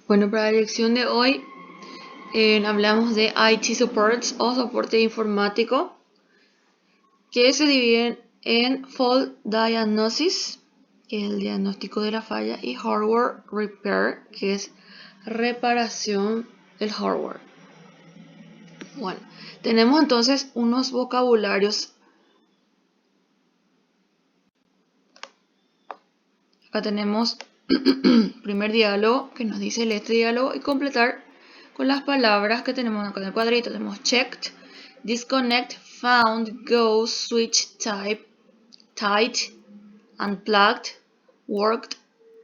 Bueno, para la lección de hoy hablamos de IT supports o soporte informático que se dividen en fault diagnosis, que es el diagnóstico de la falla, y hardware repair, que es reparación del hardware. Bueno, tenemos entonces unos vocabularios. Acá tenemos primer diálogo que nos dice leer este diálogo y completar con las palabras que tenemos acá en el cuadrito. Tenemos checked, disconnect, found, go, switch, type, tight, unplugged, worked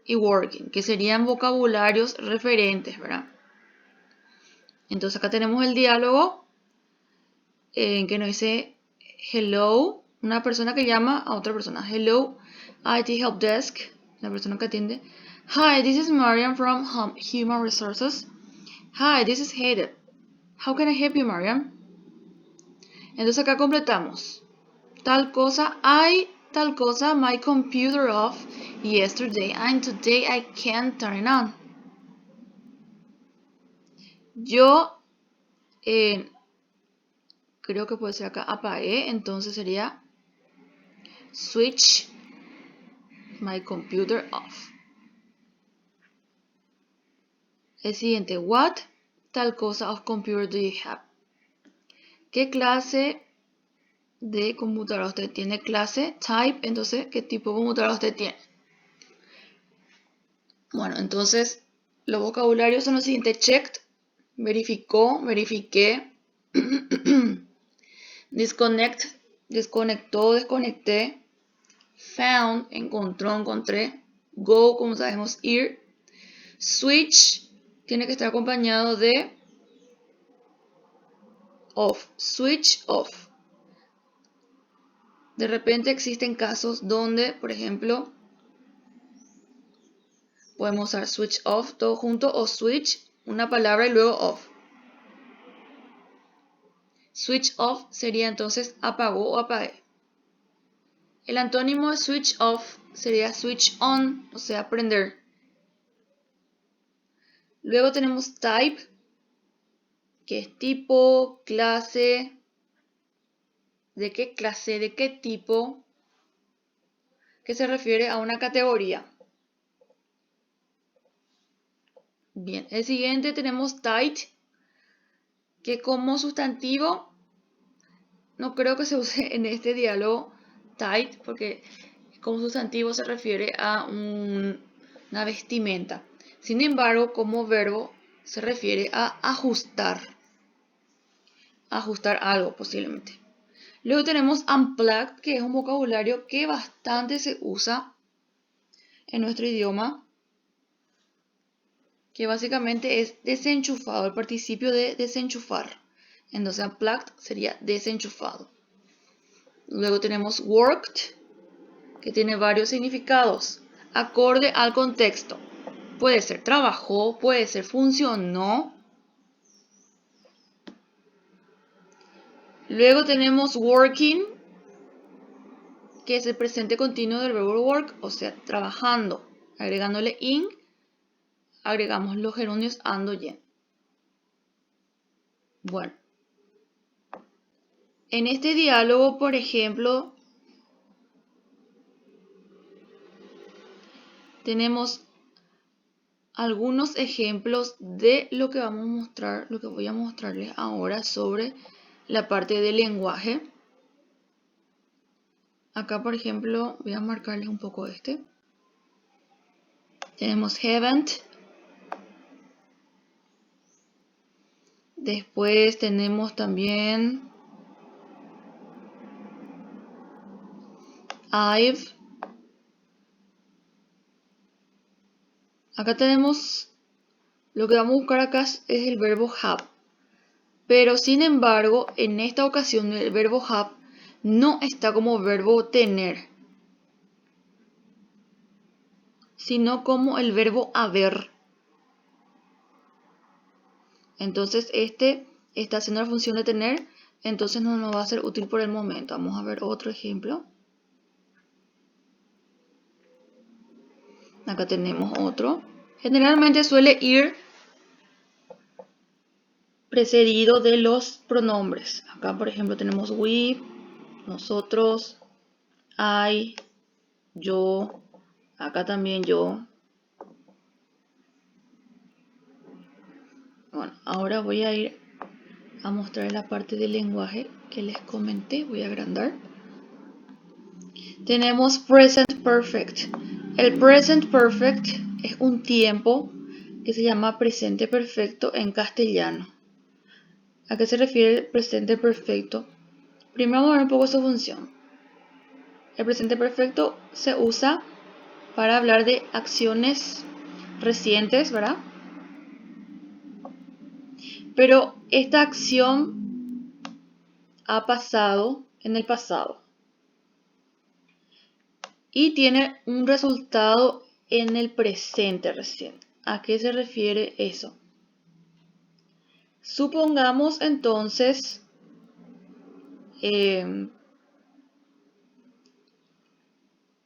y working, que serían vocabularios referentes, ¿verdad? Entonces acá tenemos el diálogo en que nos dice hello, una persona que llama a otra persona. Hello, IT Help Desk, la persona que atiende. Hi, this is Mariam from Human Resources. Hi, this is Hayden. How can I help you, Mariam? Entonces acá completamos. Tal cosa, tal cosa, my computer off yesterday and today I can't turn it on. Yo creo que puede ser acá apagué, entonces sería switch my computer off. El siguiente, what tal cosa of computer do you have? ¿Qué clase de computadora usted tiene? Clase, type, entonces, ¿qué tipo de computadora usted tiene? Bueno, entonces, los vocabularios son los siguientes: checked, verificó, verifiqué, disconnect, desconectó, desconecté, found, encontró, encontré, go, como sabemos, ir, switch, tiene que estar acompañado de off, switch off. De repente existen casos donde, por ejemplo, podemos usar switch off todo junto o switch, una palabra y luego off. Switch off sería entonces apagó o apagué. El antónimo de switch off sería switch on, o sea, prender. Luego tenemos type, que es tipo, clase, de qué clase, de qué tipo, que se refiere a una categoría. Bien, el siguiente tenemos tight, que como sustantivo no creo que se use en este diálogo tight, porque como sustantivo se refiere a una vestimenta. Sin embargo, como verbo se refiere a ajustar. Ajustar algo posiblemente. Luego tenemos unplugged, que es un vocabulario que bastante se usa en nuestro idioma, que básicamente es desenchufado, el participio de desenchufar. Entonces unplugged sería desenchufado. Luego tenemos worked, que tiene varios significados, acorde al contexto. Puede ser trabajó, puede ser funcionó. Luego tenemos working, que es el presente continuo del verbo work, o sea, trabajando. Agregándole in, agregamos los gerundios ando, yen. Bueno, en este diálogo, por ejemplo, tenemos algunos ejemplos de lo que vamos a mostrar, lo que voy a mostrarles ahora sobre la parte del lenguaje. Acá, por ejemplo, voy a marcarles un poco este. Tenemos haven't. Después tenemos también I've. Acá tenemos, lo que vamos a buscar acá es el verbo have. Pero sin embargo, en esta ocasión el verbo have no está como verbo tener, sino como el verbo haber. Entonces este está haciendo la función de tener, entonces no nos va a ser útil por el momento. Vamos a ver otro ejemplo. Acá tenemos otro. Generalmente suele ir precedido de los pronombres. Acá, por ejemplo, tenemos we, nosotros, I, yo, acá también yo. Bueno, ahora voy a ir a mostrar la parte del lenguaje que les comenté. Voy a agrandar. Tenemos present perfect. El present perfect es un tiempo que se llama presente perfecto en castellano. ¿A qué se refiere el presente perfecto? Primero vamos a ver un poco su función. El presente perfecto se usa para hablar de acciones recientes, ¿verdad? Pero esta acción ha pasado en el pasado y tiene un resultado en el presente reciente. ¿A qué se refiere eso? Supongamos entonces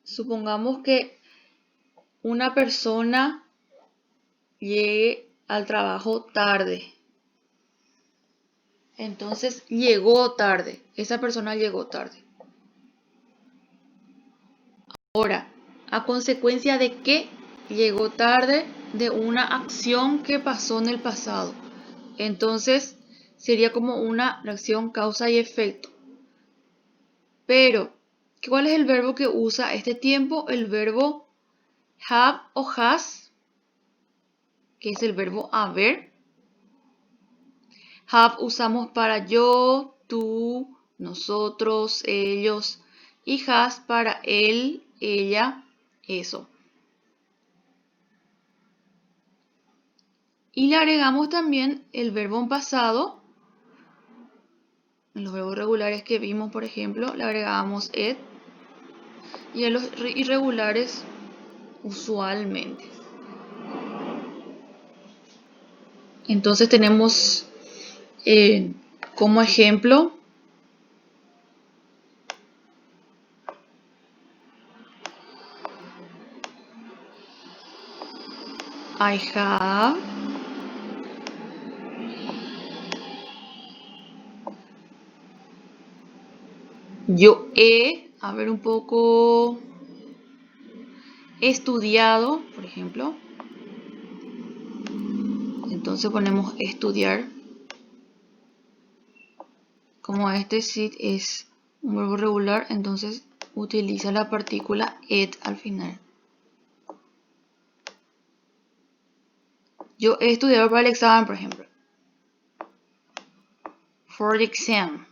supongamos que una persona llegue al trabajo tarde. Entonces llegó tarde. Esa persona llegó tarde. Ahora, ¿a consecuencia de qué llegó tarde? De una acción que pasó en el pasado. Entonces sería como una reacción causa y efecto. Pero, ¿cuál es el verbo que usa este tiempo? El verbo have o has, que es el verbo haber. Have usamos para yo, tú, nosotros, ellos. Y has para él, ella, eso. Y le agregamos también el verbo en pasado. En los verbos regulares que vimos, por ejemplo, le agregamos it. Y a los irregulares, usualmente. Entonces tenemos como ejemplo I have, yo he, a ver un poco, estudiado, por ejemplo. Entonces ponemos estudiar. Como este sit es un verbo regular, entonces utiliza la partícula it al final. Yo he estudiado para el examen, por ejemplo. For the exam.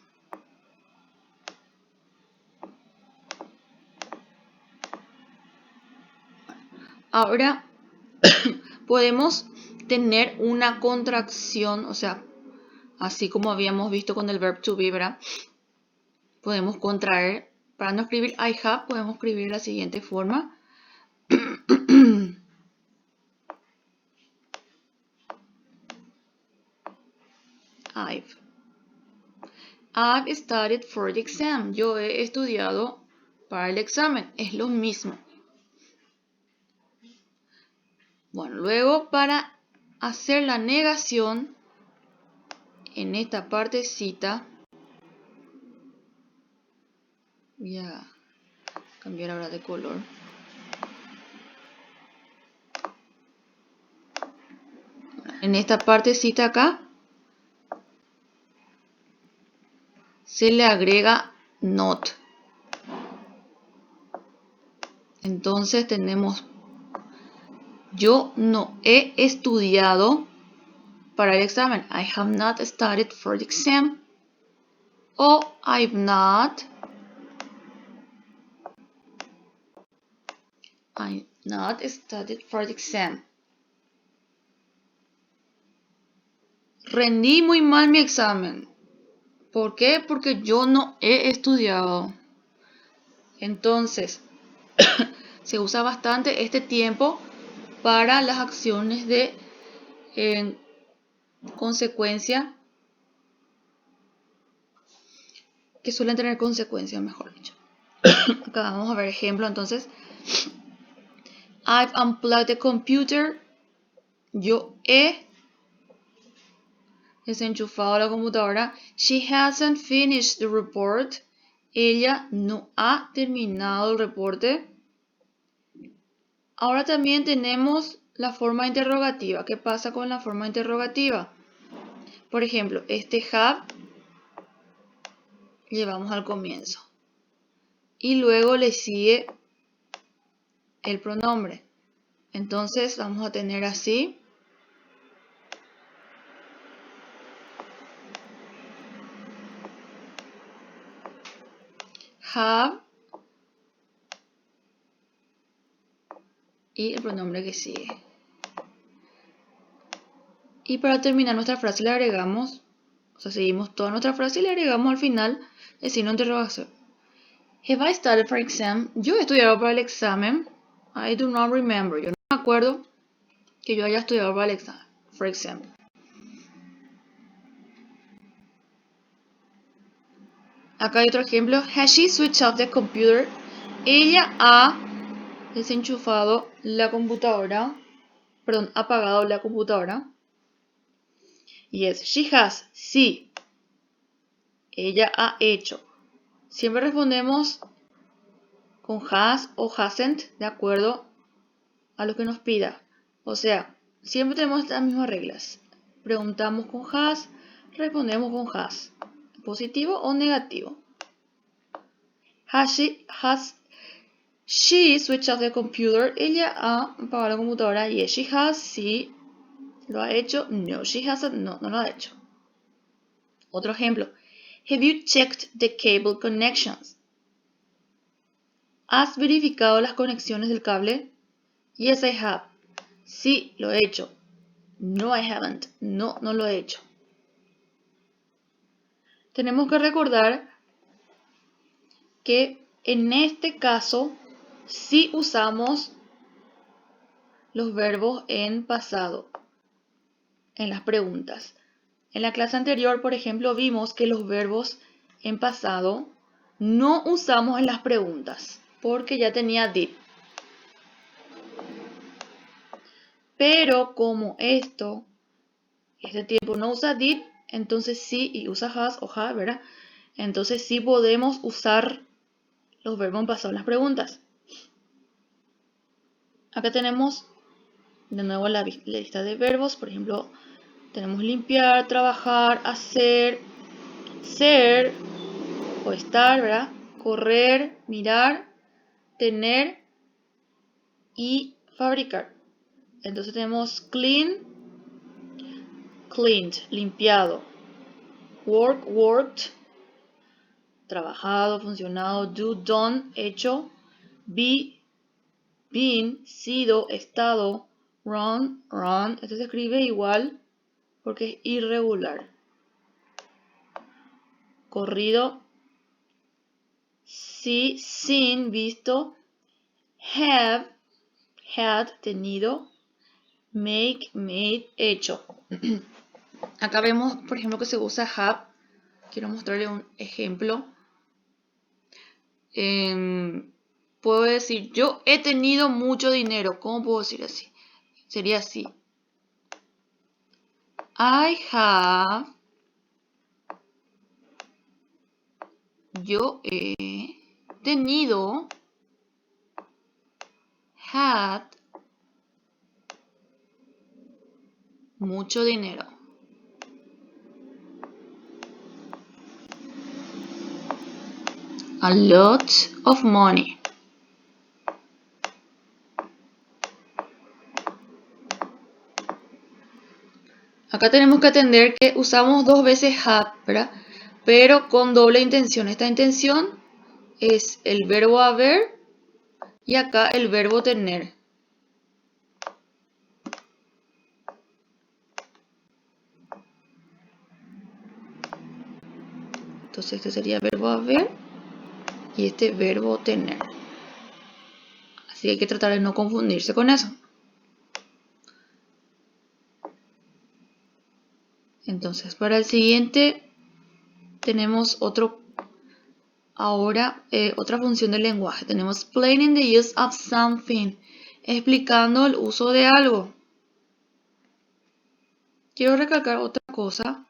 Ahora podemos tener una contracción, o sea, así como habíamos visto con el verb to be, ¿verdad? Podemos contraer. Para no escribir I have, podemos escribir de la siguiente forma. I've studied for the exam. Yo he estudiado para el examen. Es lo mismo. Bueno, luego para hacer la negación, en esta partecita, voy a cambiar ahora de color. En esta partecita acá, se le agrega not. Entonces tenemos, yo no he estudiado para el examen. I have not studied for the exam. O I've not studied for the exam. Rendí muy mal mi examen. ¿Por qué? Porque yo no he estudiado. Entonces, se usa bastante este tiempo para las acciones de consecuencia, que suelen tener consecuencias, mejor dicho. Acá vamos a ver ejemplo, entonces. I've unplugged the computer. Yo he desenchufado la computadora. She hasn't finished the report. Ella no ha terminado el reporte. Ahora también tenemos la forma interrogativa. ¿Qué pasa con la forma interrogativa? Por ejemplo, este have llevamos al comienzo. Y luego le sigue el pronombre. Entonces vamos a tener así. Have y el pronombre que sigue. Y para terminar nuestra frase le agregamos, o sea, seguimos toda nuestra frase y le agregamos al final el signo de interrogación. Have I studied for exam? Yo he estudiado para el examen. I do not remember. Yo no me acuerdo que yo haya estudiado para el examen. For example. Acá hay otro ejemplo. Has she switched off the computer? Ella ha desenchufado la computadora. Perdón, ha apagado la computadora. Yes, she has. Sí. Ella ha hecho. Siempre respondemos con has o hasn't, de acuerdo a lo que nos pida. O sea, siempre tenemos las mismas reglas. Preguntamos con has, respondemos con has. Positivo o negativo. Has she switched off the computer? Ella ha apagado la computadora. Yes, she has. Sí. ¿Lo ha hecho? No, she hasn't. No, no lo ha hecho. Otro ejemplo. Have you checked the cable connections? ¿Has verificado las conexiones del cable? Yes, I have. Sí, lo he hecho. No, I haven't. No, no lo he hecho. Tenemos que recordar que en este caso sí usamos los verbos en pasado en las preguntas. En la clase anterior, por ejemplo, vimos que los verbos en pasado no usamos en las preguntas porque ya tenía did. Pero como este tiempo no usa did, entonces sí, y usa has o have, ¿verdad? Entonces sí podemos usar los verbos en pasado en las preguntas. Acá tenemos de nuevo la lista de verbos. Por ejemplo, tenemos limpiar, trabajar, hacer, ser o estar, ¿verdad? Correr, mirar, tener y fabricar. Entonces tenemos clean, cleaned, limpiado. Work, worked, trabajado, funcionado. Do, done, hecho. Be, been, sido, estado. Run, run. Esto se escribe igual porque es irregular. Corrido. See, seen, visto. Have, had, tenido. Make, made, hecho. Acá vemos, por ejemplo, que se usa have. Quiero mostrarle un ejemplo. Puedo decir, yo he tenido mucho dinero. ¿Cómo puedo decir así? Sería así. I have. Yo he tenido. Had. Mucho dinero. A lot of money. Acá tenemos que atender que usamos dos veces have, ¿verdad? Pero con doble intención. Esta intención es el verbo haber y acá el verbo tener. Entonces este sería verbo haber y este verbo tener. Así que hay que tratar de no confundirse con eso. Entonces para el siguiente tenemos otra función del lenguaje. Tenemos explaining the use of something. Explicando el uso de algo. Quiero recalcar otra cosa.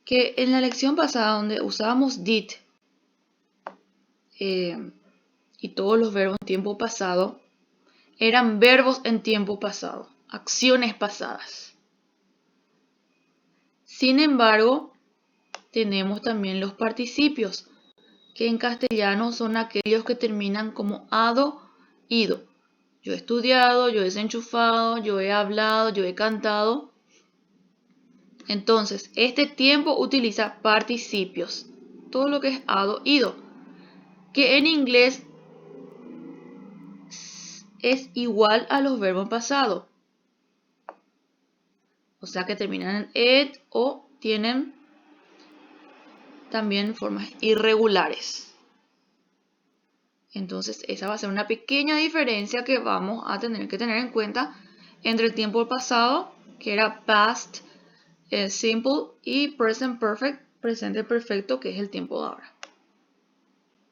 que en la lección pasada donde usábamos did y todos los verbos en tiempo pasado, eran verbos en tiempo pasado, acciones pasadas. Sin embargo, tenemos también los participios, que en castellano son aquellos que terminan como ado, ido. Yo he estudiado, yo he desenchufado, yo he hablado, yo he cantado. Entonces, este tiempo utiliza participios, todo lo que es ado, ido, que en inglés es igual a los verbos pasados. O sea que terminan en ed o tienen también formas irregulares. Entonces esa va a ser una pequeña diferencia que vamos a tener que tener en cuenta entre el tiempo pasado, que era past simple, y present perfect, presente perfecto, que es el tiempo de ahora.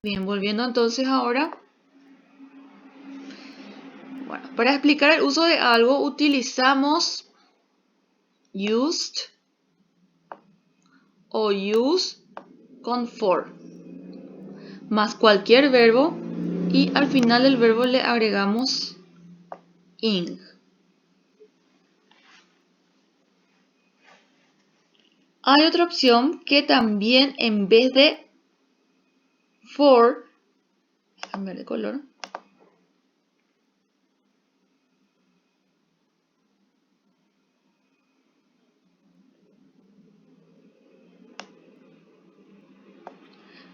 Bien, volviendo entonces ahora. Bueno, para explicar el uso de algo utilizamos used o use con for, más cualquier verbo, y al final del verbo le agregamos ing. Hay otra opción que también en vez de for, voy a cambiar de color,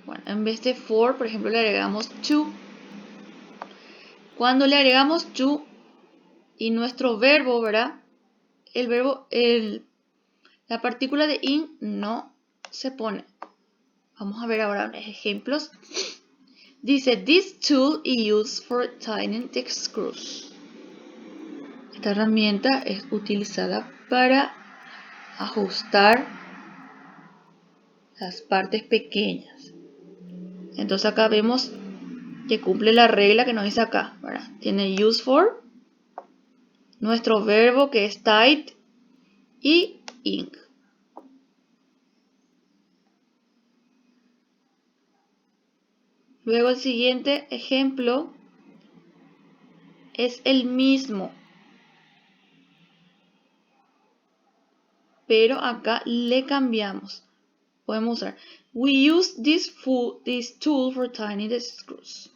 bueno, en vez de for, por ejemplo, le agregamos to. Cuando le agregamos to y nuestro verbo, ¿verdad? El verbo, la partícula de ing no se pone. Vamos a ver ahora unos ejemplos. Dice, this tool is used for tightening the screws. Esta herramienta es utilizada para ajustar las partes pequeñas. Entonces acá vemos que cumple la regla que nos dice acá, ¿verdad? Tiene use for, nuestro verbo que es tight y ing. Luego el siguiente ejemplo es el mismo, pero acá le cambiamos. Podemos usar, we use this tool for tightening the screws.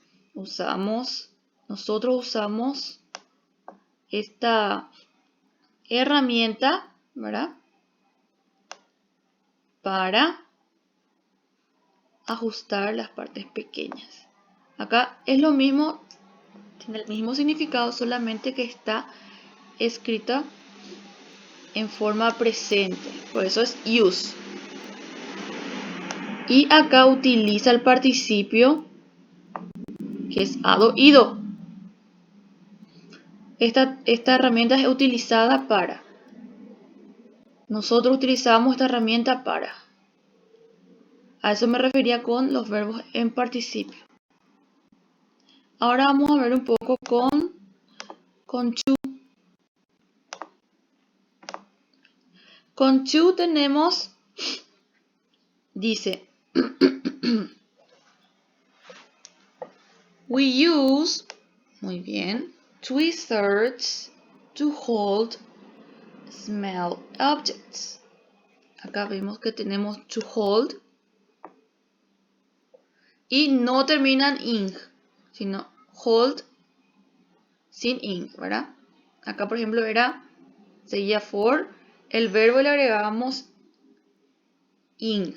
Nosotros usamos esta herramienta, ¿verdad? Para ajustar las partes pequeñas. Acá es lo mismo, tiene el mismo significado, solamente que está escrita en forma presente. Por eso es use. Y acá utiliza el participio que es ado, ido. Esta herramienta es utilizada para. Nosotros utilizamos esta herramienta para. A eso me refería con los verbos en participio. Ahora vamos a ver un poco con to. Con to tenemos, dice, we use, muy bien, tweezers to hold small objects. Acá vemos que tenemos to hold y no terminan ing, sino hold sin ing, ¿verdad? Acá por ejemplo seguía for, el verbo le agregamos ing.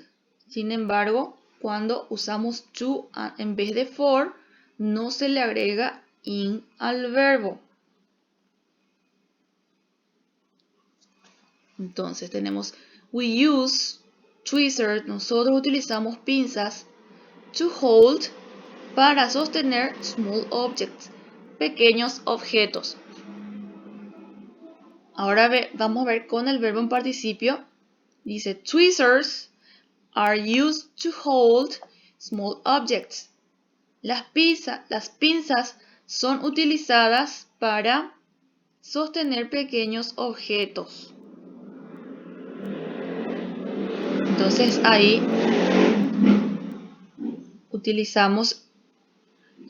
Sin embargo, cuando usamos to en vez de for, no se le agrega ing al verbo. Entonces tenemos we use tweezers, nosotros utilizamos pinzas, to hold, para sostener small objects, pequeños objetos. Ahora vamos a ver con el verbo en participio. Dice tweezers are used to hold small objects. Las pinzas son utilizadas para sostener pequeños objetos. Entonces ahí utilizamos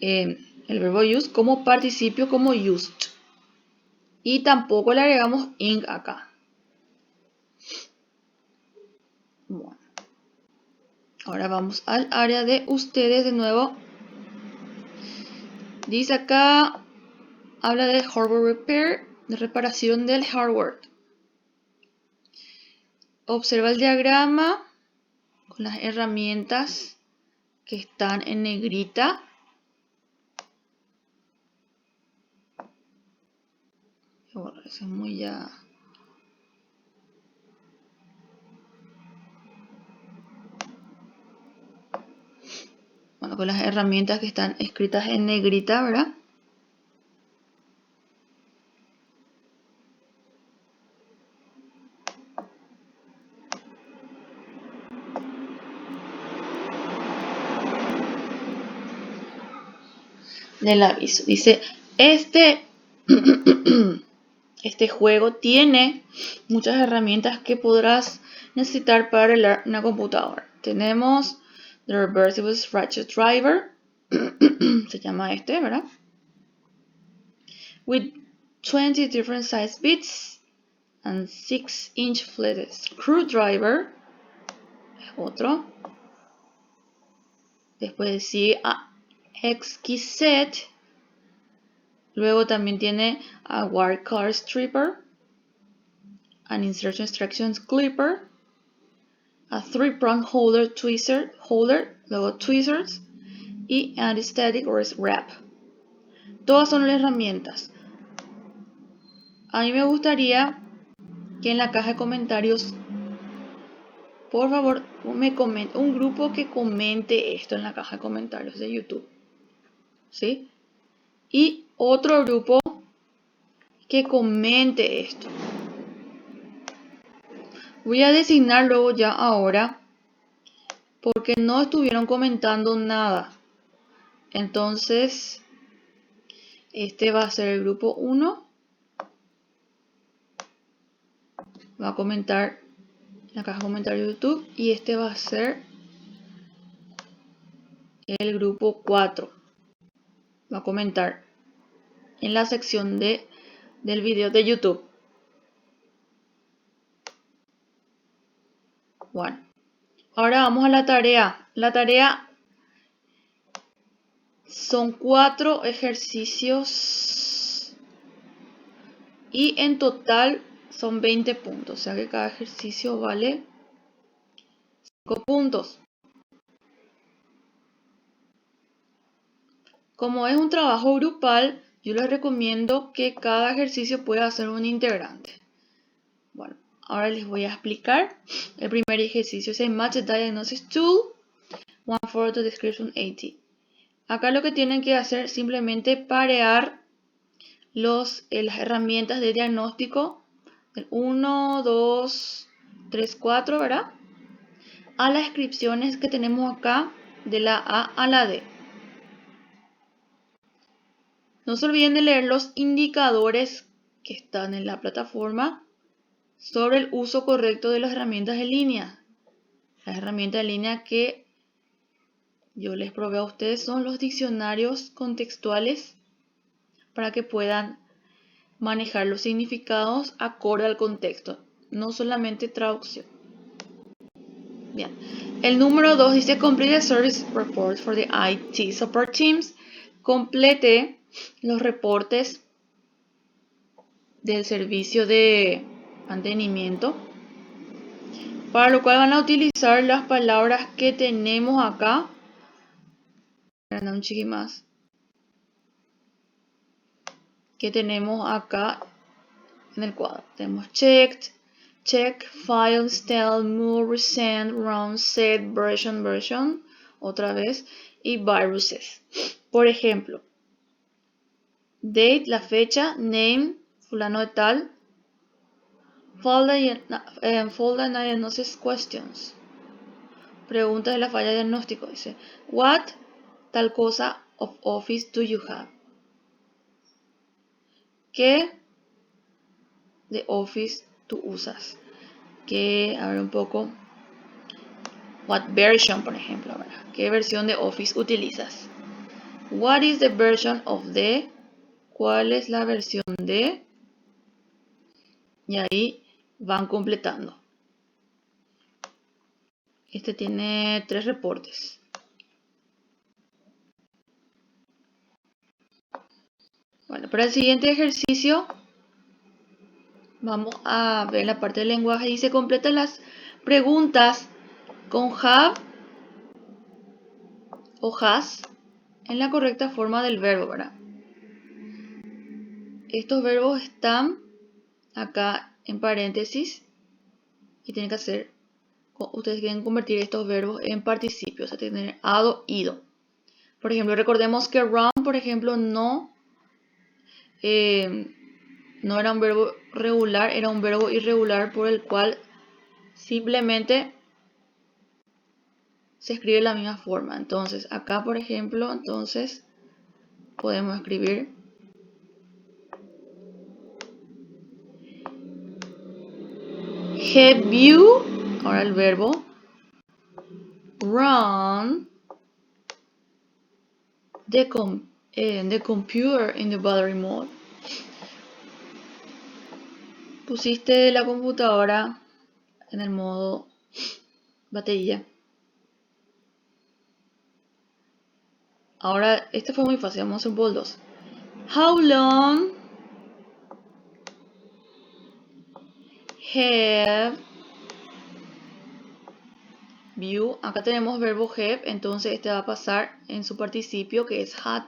el verbo use como participio, como used. Y tampoco le agregamos ing acá. Bueno. Ahora vamos al área de ustedes de nuevo. Dice acá, habla de hardware repair, de reparación del hardware. Observa el diagrama con las herramientas que están en negrita. Bueno, eso es muy ya... Bueno, con las herramientas que están escritas en negrita, ¿verdad? Del aviso. Dice, este juego tiene muchas herramientas que podrás necesitar para arreglar una computadora. Tenemos The Reversible Ratchet Driver, se llama este, ¿verdad? With 20 different size bits and 6-inch flathead screwdriver, es otro. Después sigue a Exquisite. Luego también tiene a Wire Card Stripper, an Insertion Instructions Clipper, a 3-prong holder twister, luego tweezers y Anti-Static or Wrap. Todas son las herramientas. A mí me gustaría que en la caja de comentarios, por favor, me comente, un grupo que comente esto en la caja de comentarios de YouTube. ¿Sí? Y otro grupo que comente esto. Voy a designar luego ya ahora porque no estuvieron comentando nada. Entonces, este va a ser el grupo 1. Va a comentar en la caja de comentarios de YouTube. Y este va a ser el grupo 4. Va a comentar en la sección del video de YouTube. Bueno, ahora vamos a la tarea. La tarea son 4 ejercicios y en total son 20 puntos. O sea que cada ejercicio vale 5 puntos. Como es un trabajo grupal, yo les recomiendo que cada ejercicio pueda hacer un integrante. Bueno, ahora les voy a explicar. El primer ejercicio es el Match Diagnosis Tool, One Photo Description 80. Acá lo que tienen que hacer es simplemente parear las herramientas de diagnóstico del 1, 2, 3, 4, ¿verdad? A las descripciones que tenemos acá de la A a la D. No se olviden de leer los indicadores que están en la plataforma sobre el uso correcto de las herramientas en línea. Las herramientas en línea que yo les proveo a ustedes son los diccionarios contextuales para que puedan manejar los significados acorde al contexto, no solamente traducción. Bien. El número 2 dice Complete the Service Reports for the IT Support Teams. Complete los reportes del servicio de mantenimiento, para lo cual van a utilizar las palabras que tenemos acá. Un chiqui más. Que tenemos acá en el cuadro. Tenemos checked, check, file, install, move, resend, run, set, version, otra vez, y viruses. Por ejemplo, date, la fecha, name, fulano de tal, folder diagnosis questions. Preguntas de la falla de diagnóstico. Dice, what, tal cosa, of office do you have? ¿Qué de Office tú usas? Que, a ver un poco, What version, por ejemplo, ¿verdad? ¿Qué versión de Office utilizas? What is the version of the? ¿Cuál es la versión de? Y ahí van completando. Este tiene 3 reportes. Bueno, para el siguiente ejercicio vamos a ver la parte del lenguaje y se completan las preguntas con have o has en la correcta forma del verbo, ¿verdad? Estos verbos están acá en paréntesis y tienen que hacer, ustedes quieren convertir estos verbos en participios, o sea, tener hado, ido. Por ejemplo, recordemos que run, por ejemplo, no era un verbo regular, era un verbo irregular por el cual simplemente se escribe de la misma forma. Entonces, acá, por ejemplo, entonces podemos escribir have you, ahora el verbo, run the computer in the battery mode. Pusiste la computadora en el modo batería. Ahora, este fue muy fácil, vamos a hacer un poll 2. How long have you? Acá tenemos verbo have, entonces este va a pasar en su participio que es had.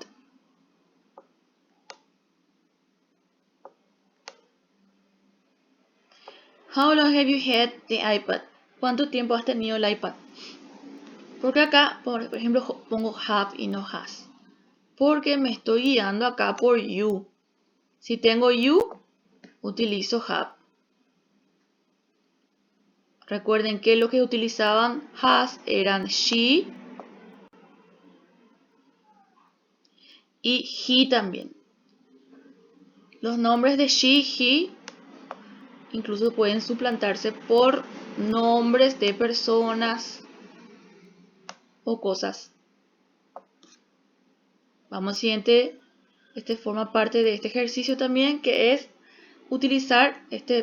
How long have you had the iPad? ¿Cuánto tiempo has tenido el iPad? Porque acá, por ejemplo, pongo have y no has. Porque me estoy guiando acá por you. Si tengo you, utilizo have. Recuerden que lo que utilizaban has eran she y he también. Los nombres de she, he, incluso pueden suplantarse por nombres de personas o cosas. Vamos al siguiente. Este forma parte de este ejercicio también, que es utilizar este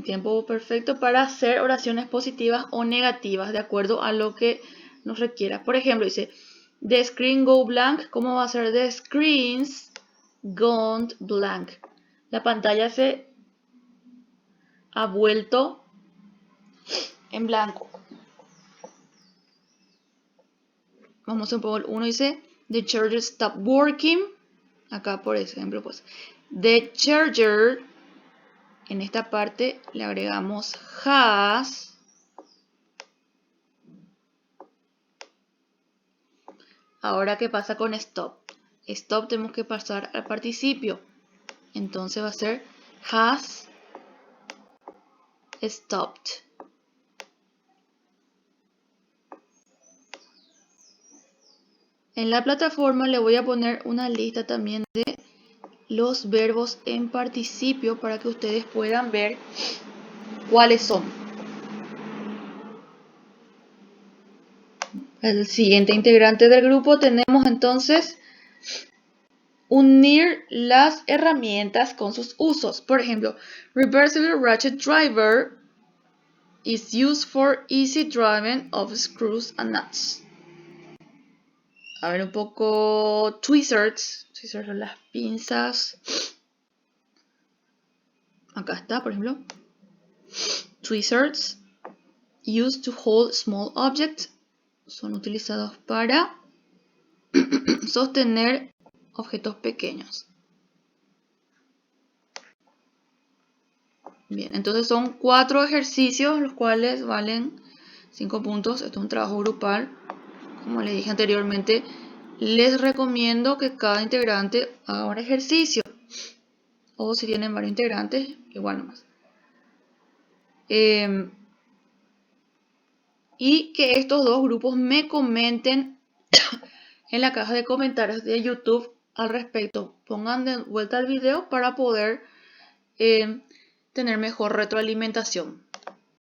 tiempo perfecto para hacer oraciones positivas o negativas de acuerdo a lo que nos requiera. Por ejemplo, dice the screen go blank. ¿Cómo va a ser? The screens gone blank. La pantalla se ha vuelto en blanco. Vamos a un poco el 1, dice the charger stopped working. Acá, por ejemplo, pues the charger, en esta parte le agregamos has. Ahora, ¿qué pasa con stop? Stop tenemos que pasar al participio. Entonces va a ser has stopped. En la plataforma le voy a poner una lista también de los verbos en participio para que ustedes puedan ver cuáles son. El siguiente integrante del grupo tenemos entonces unir las herramientas con sus usos. Por ejemplo, reversible ratchet driver is used for easy driving of screws and nuts. A ver un poco tweezers. Tweezers son las pinzas. Acá está, por ejemplo. Tweezers used to hold small objects. Son utilizados para sostener objetos pequeños. Bien, entonces son 4 ejercicios, los cuales valen 5 puntos. Esto es un trabajo grupal. Como les dije anteriormente, les recomiendo que cada integrante haga un ejercicio. O si tienen varios integrantes, igual nomás. Y que estos dos grupos me comenten en la caja de comentarios de YouTube al respecto. Pongan de vuelta el video para poder tener mejor retroalimentación.